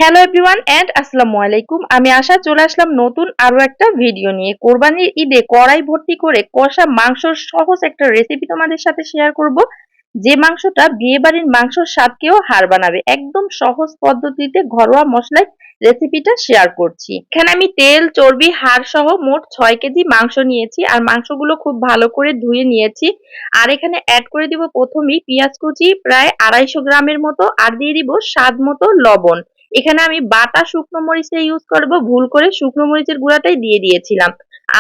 Hello everyone and আসসালামু আলাইকুম। আমি আশা চলে আসলাম নতুন আরো একটা ভিডিও নিয়ে। কোরবানির ঈদে কড়াই ভর্তি করে কষা মাংসর সহজ একটা রেসিপি তোমাদের সাথে শেয়ার করব, যে মাংসটা বিয়েবাড়ির মাংসর স্বাদকেও হার বানাবে। একদম সহজ পদ্ধতিতে ঘরোয়া মশলায় রেসিপিটা শেয়ার করছি। এখানে আমি তেল, চর্বি, হাড় সহ মোট 6 কেজি মাংস নিয়েছি আর মাংসগুলো খুব ভালো করে ধুয়ে নিয়েছি। আর এখানে অ্যাড করে দিব প্রথমেই পেঁয়াজ কুচি প্রায় 250 গ্রামের মতো, আর দিয়ে দিব স্বাদ মতো লবণ। এখানে আমি বাটা শুকনো মরিচটা ইউজ করব, ভুল করে শুকনো মরিচের গুঁড়াটাই দিয়ে দিয়েছিলাম।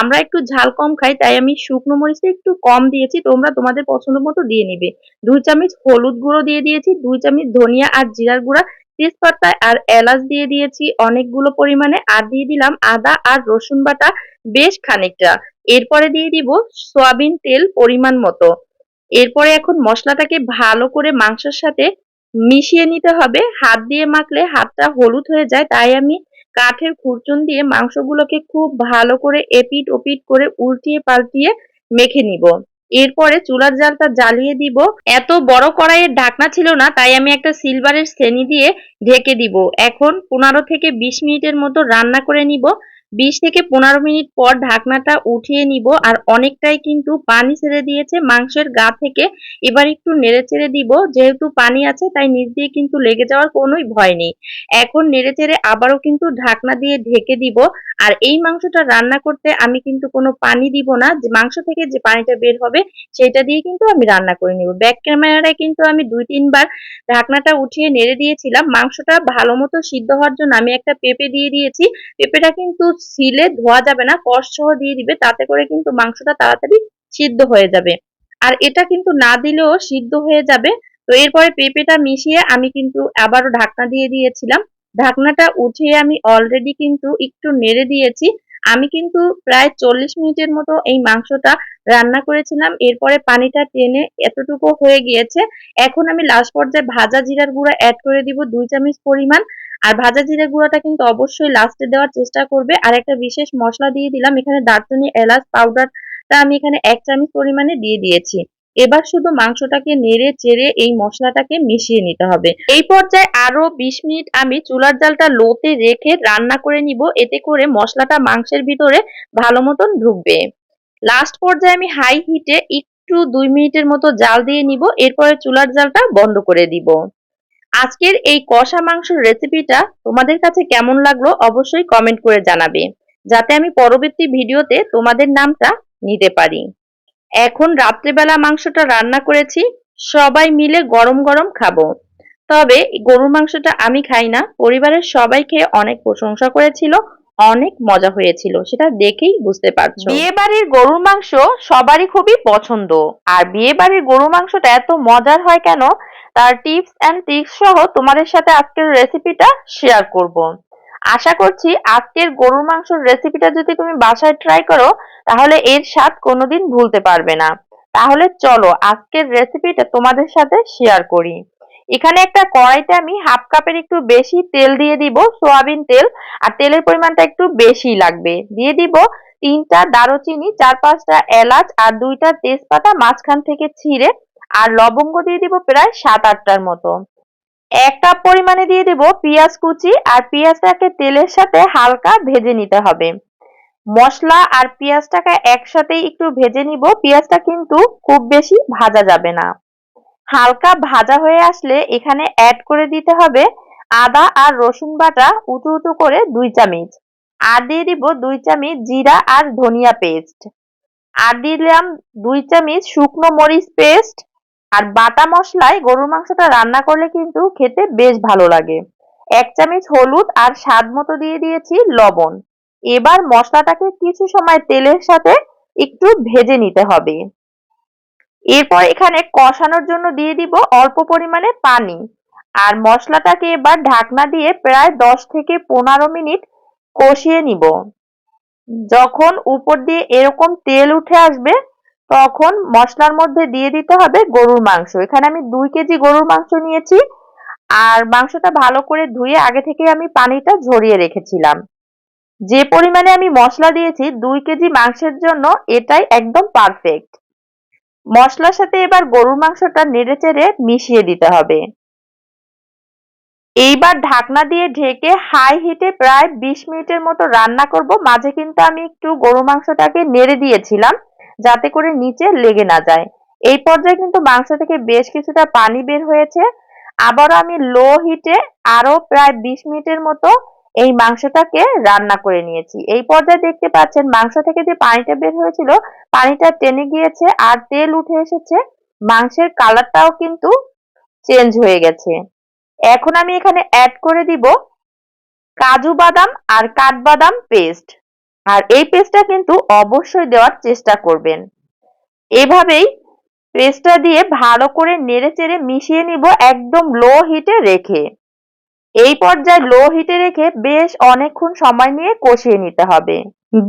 আমরা একটু ঝাল কম খাই, তাই আমি শুকনো মরিচটা একটু কম দিয়েছি, তোমরা তোমাদের পছন্দ মতো দিয়ে নিবে। 2 চামচ হলুদ গুঁড়ো দিয়ে দিয়েছি, 2 চামচ ধনিয়া আর জিরার গুঁড়া, তেজপাতা আর এলাচ দিয়ে দিয়েছি অনেকগুলো পরিমাণে, আর দিয়ে দিলাম আদা আর রসুন বাটা বেশ খানিকটা। এরপরে দিয়ে দিব সয়াবিন তেল পরিমাণ মতো। এরপরে এখন মশলাটাকে ভালো করে মাংসের সাথে মিশিয়ে নিতে হবে। হাত দিয়ে মাখলে হাতটা হলুদ হয়ে যায়, তাই আমি কাঠের খুরচুন দিয়ে মাংসগুলোকে খুব ভালো করে এপিট ওপিট করে উল্টিয়ে পাল্টিয়ে মেখে নিব। এরপরে চুলার জালটা জ্বালিয়ে দিব। এত বড় কড়াইয়ের ঢাকনা ছিল না, তাই আমি একটা সিলভারের ছেনি দিয়ে ঢেকে দিব। এখন 15 থেকে 20 মিনিটের মতো রান্না করে নিব। 20 থেকে 15 মিনিট পর ঢাকনাটা উঠিয়ে নিব, আর অনেকটাই কিন্তু পানি ছেড়ে দিয়েছে মাংসের গা থেকে। এবার একটু নেড়েচেড়ে দিব, যেহেতু পানি আছে তাই নিচ দিয়ে কিন্তু লেগে যাওয়ার কোনোই ভয় নেই। এখন নেড়েচেড়ে আবারও কিন্তু ঢাকনা দিয়ে ঢেকে দিব। আর এই মাংসটা রান্না করতে আমি কিন্তু কোনো পানি দিব না, যে মাংস থেকে যে পানিটা বের হবে সেটা দিয়ে কিন্তু আমি রান্না করে নিব। ব্যাক ক্যামেরায় কিন্তু আমি 2-3 বার ঢাকনাটা উঠিয়ে নেড়ে দিয়েছিলাম। মাংসটা ভালো মতো সিদ্ধ হওয়ার জন্য আমি একটা পেঁপে দিয়ে দিয়েছি। পেঁপেটা কিন্তু ছিলে ধোয়া যাবে না, কষ সহ দিয়ে দিবে, তাতে করে কিন্তু মাংসটা তাড়াতাড়ি সিদ্ধ হয়ে যাবে। আর এটা কিন্তু না দিলেও সিদ্ধ হয়ে যাবে। তো এরপরে পেঁপেটা মিশিয়ে আমি কিন্তু আবারও ঢাকনা দিয়ে দিয়েছিলাম। ঢাকনাটা উঠিয়ে আমি অলরেডি কিন্তু একটু নেড়ে দিয়েছি। আমি কিন্তু প্রায় 40 মিনিটের মতো এই মাংসটা রান্না করেছিলাম। এরপরে পানিটা টেনে এতটুকু হয়ে গিয়েছে। এখন আমি লাস্ট পর্যায়ে ভাজা জিরার গুঁড়া অ্যাড করে দিব 2 চামচ পরিমাণ। আর ভাজা জিরা গুঁড়াটা কিন্তু অবশ্যই লাস্টে দেওয়ার চেষ্টা করবে। আর একটা বিশেষ মশলা দিয়ে দিলাম, এখানে দারচিনি এলাচ পাউডারটা আমি এখানে 1 চামচ পরিমাণে দিয়ে দিয়েছি। এবার শুধু মাংসটাকে নেড়ে চেড়ে এই মশলাটাকে মিশিয়ে নিতে হবে। এই পর্যায়ে আরো 20 মিনিট আমি চুলার জালটা লোতে রেখে রান্না করে নিব, এতে করে মশলাটা মাংসের ভিতরে ভালো মতন ঢুকবে। লাস্ট পর্যায়ে আমি হাই হিটে একটু 2 মিনিটের মতো জাল দিয়ে নিব, এরপরে চুলার জালটা বন্ধ করে দিব। আজকের এই কষা মাংসের রেসিপিটা তোমাদের কাছে কেমন লাগলো অবশ্যই কমেন্ট করে জানাবে, যাতে আমি পরবর্তী ভিডিওতে তোমাদের নামটা নিতে পারি। এখন রাত্রেবেলা মাংসটা রান্না করেছি, সবাই মিলে গরম গরম খাবো। তবে গরুর মাংসটা আমি খাই না, পরিবারের সবাই খেয়ে অনেক প্রশংসা করেছিল, অনেক মজা হয়েছিল, সেটা দেখেই বুঝতে পারছো। বিয়ে বাড়ির গরুর মাংস সবারই খুবই পছন্দ। আর বিয়ে বাড়ির গরুর মাংসটা এত মজার হয় কেন, তার টিপস এন্ড ট্রিক্স সহ তোমাদের সাথে আজকের রেসিপিটা শেয়ার করব। আশা করছি আজকের গরুর মাংসের রেসিপিটা যদি তুমি বাসায় ট্রাই করো, তাহলে এর স্বাদ কোনোদিন ভুলতে পারবে না। তাহলে চলো আজকের রেসিপিটা তোমাদের সাথে শেয়ার করি। এখানে একটা কড়াইতে আমি হাফ কাপের একটু বেশি তেল দিয়ে দিব, সয়াবিন তেল। আর তেলের পরিমাণটা একটু বেশি লাগবে। দিয়ে দিব 3টা দারুচিনি, 4-5টা এলাচ আর 2টা তেজপাতা মাঝখান থেকে ছিঁড়ে। আর লবঙ্গ দিয়ে দিব প্রায় 7-8টার মতো। 1 কাপ পরিমাণে দিয়ে দিব পেঁয়াজ কুচি, আর পেঁয়াজটাকে তেলের সাথে হালকা ভেজে নিতে হবে। মশলা আর পেঁয়াজটাকে একসাথেই একটু ভেজে নিব, পেঁয়াজটা কিন্তু খুব বেশি ভাজা যাবে না। হালকা ভাজা হয়ে আসলে এখানে অ্যাড করে দিতে হবে আদা আর রসুন বাটা উঁচু উঁচু করে 2 চামচ। আর দিয়ে দিব 2 চামচ জিরা আর ধনিয়া পেস্ট। আর দিলাম 2 চামচ শুকনো মরিচ পেস্ট। আর বাটা মশলায় গরুর মাংসটা রান্না করলে কিন্তু খেতে বেশ ভালো লাগে। 1 চামচ হলুদ আর স্বাদ মতো দিয়ে দিয়েছি লবণ। এবার মশলাটাকে কিছু সময় তেলের সাথে একটু ভেজে নিতে হবে। এরপর এখানে কষানোর জন্য দিয়ে দিব অল্প পরিমাণে পানি। আর মশলাটাকে এবার ঢাকনা দিয়ে প্রায় 10 থেকে 15 মিনিট কষিয়ে নিব। যখন উপর দিয়ে এরকম তেল উঠে আসবে, তখন মশলার মধ্যে দিয়ে দিতে হবে গরুর মাংস। এখানে আমি 2 কেজি গরুর মাংস নিয়েছি। আর মাংসটা ভালো করে ধুয়ে আগে থেকে আমি পানিটা ঝরিয়ে রেখেছিলাম। যে পরিমাণে আমি মশলা দিয়েছি 2 কেজি মাংসের জন্য, এটাই একদম পারফেক্ট। মশলার সাথে এবার গরুর মাংসটা নেড়েচেড়ে মিশিয়ে দিতে হবে। এইবার ঢাকনা দিয়ে ঢেকে হাই হিটে প্রায় 20 মিনিটের মতো রান্না করব। মাঝে কিন্তু আমি একটু গরু মাংসটাকে নেড়ে দিয়েছিলাম যাতে করে নিচে লেগে না যায়। এই পর্যায়ে কিন্তু মাংস থেকে বেশ কিছুটা পানি বের হয়েছে। আবারও আমি লো হিটে আরো প্রায় 20 মিনিটের মতো এই মাংসটাকে রান্না করে নিয়েছি। এই পর্যায়ে দেখতে পাচ্ছেন মাংস থেকে যে পানিটা বের হয়েছিল পানিটা টেনে গিয়েছে আর তেল উঠে এসেছে। মাংসের কালারটাও কিন্তু চেঞ্জ হয়ে গেছে। এখন আমি এখানে অ্যাড করে দিব কাজু বাদাম আর কাঠবাদাম পেস্ট। আর এই পেস্টটা কিন্তু অবশ্যই দেওয়ার চেষ্টা করবেন। এভাবেই পেস্টটা দিয়ে ভালো করে নেড়েচেড়ে মিশিয়ে নিব একদম লো হিটে রেখে। এই পর্যায়ে লো হিটে রেখে বেশ অনেকক্ষণ সময় নিয়ে কষিয়ে নিতে হবে।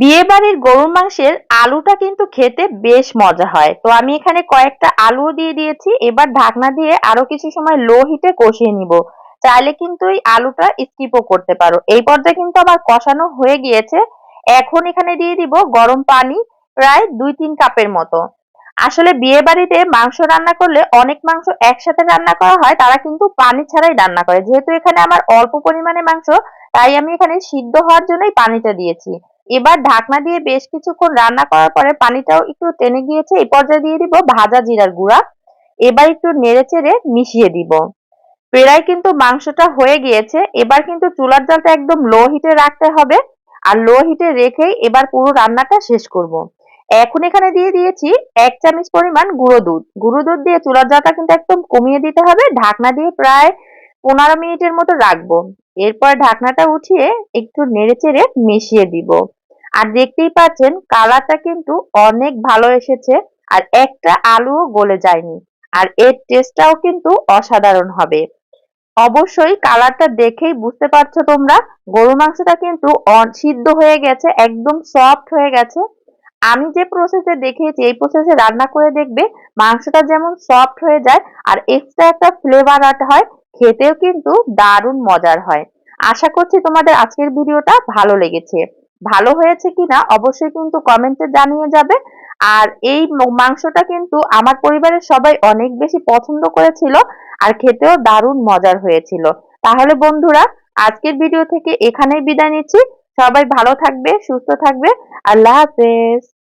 বিয়ে বাড়ির গরুর মাংসের আলুটা কিন্তু খেতে বেশ মজা হয়। তো আমি এখানে কয়েকটা আলু দিয়ে দিয়েছি। এবার ঢাকনা দিয়ে আরো কিছু সময় লো হিটে কষিয়ে নিব। চাইলে কিন্তু এই আলুটা স্কিপও করতে পারো। এই পর্যায়ে কিন্তু আমার কষানো হয়ে গিয়েছে। এখন এখানে দিয়ে দিব গরম পানি প্রায় 2-3 কাপের মতো। আসলে বিয়ে বাড়িতে মাংস রান্না করলে অনেক মাংস একসাথে রান্না করা হয়, তারা কিন্তু পানি ছাড়াই রান্না করে। যেহেতু এখানে আমার অল্প পরিমাণে মাংস, তাই আমি এখানে সিদ্ধ হওয়ার জন্যই পানিটা দিয়েছি। এবার ঢাকনা দিয়ে বেশ কিছুক্ষণ রান্না করার পরে পানিটাও একটু টেনে গিয়েছে। এই পর্যায়ে দিয়ে দিব ভাজা জিরার গুঁড়া। এবার একটু নেড়েচেড়ে মিশিয়ে দিব। প্রায় কিন্তু মাংসটা হয়ে গিয়েছে। এবার কিন্তু চুলার জালটা একদম লো হিটে রাখতে হবে। আর লো হিটে রেখেই এবার পুরো রান্নাটা শেষ করব। এখন এখানে দিয়ে দিয়েছি 1 চামচ পরিমাণ গুঁড়ো দুধ। গুঁড়ো দুধ দিয়ে চুলার জালটা কিন্তু একদম কমিয়ে দিতে হবে। ঢাকনা দিয়ে প্রায় 15 মিনিটের মতো রাখবো। এরপর ঢাকনাটা উঠিয়ে একটু নেড়েচেড়ে মিশিয়ে দিব। আর দেখতেই পাচ্ছেন কালারটা কিন্তু অনেক ভালো এসেছে। আর একটা আলুও গলে যায়নি। আর এর টেস্টটাও কিন্তু অসাধারণ হবে। অবশ্যই কালারটা দেখেই বুঝতে পারছো তোমরা, গরুর মাংসটা কিন্তু সিদ্ধ হয়ে গেছে, একদম সফট হয়ে গেছে। আমি যে প্রসেসে দেখিয়েছি এই প্রসেসে রান্না করে দেখবে মাংসটা যেমন সফট হয়ে যায় আর এক্সট্রা একটা ফ্লেভার আট হয়, খেতেও কিন্তু দারুণ মজার হয়। আশা করছি তোমাদের আজকের ভিডিওটা ভালো লেগেছে। ভালো হয়েছে কিনা অবশ্যই কিন্তু কমেন্টে জানিয়ে যাবে। আর এই মাংসটা কিন্তু আমার পরিবারের সবাই অনেক বেশি পছন্দ করেছিল আর খেতেও দারুণ মজার হয়েছিল। তাহলে বন্ধুরা, আজকের ভিডিও থেকে এখানেই বিদায় নিচ্ছি। সবাই ভালো থাকবে, সুস্থ থাকবে। আল্লাহ হাফেজ।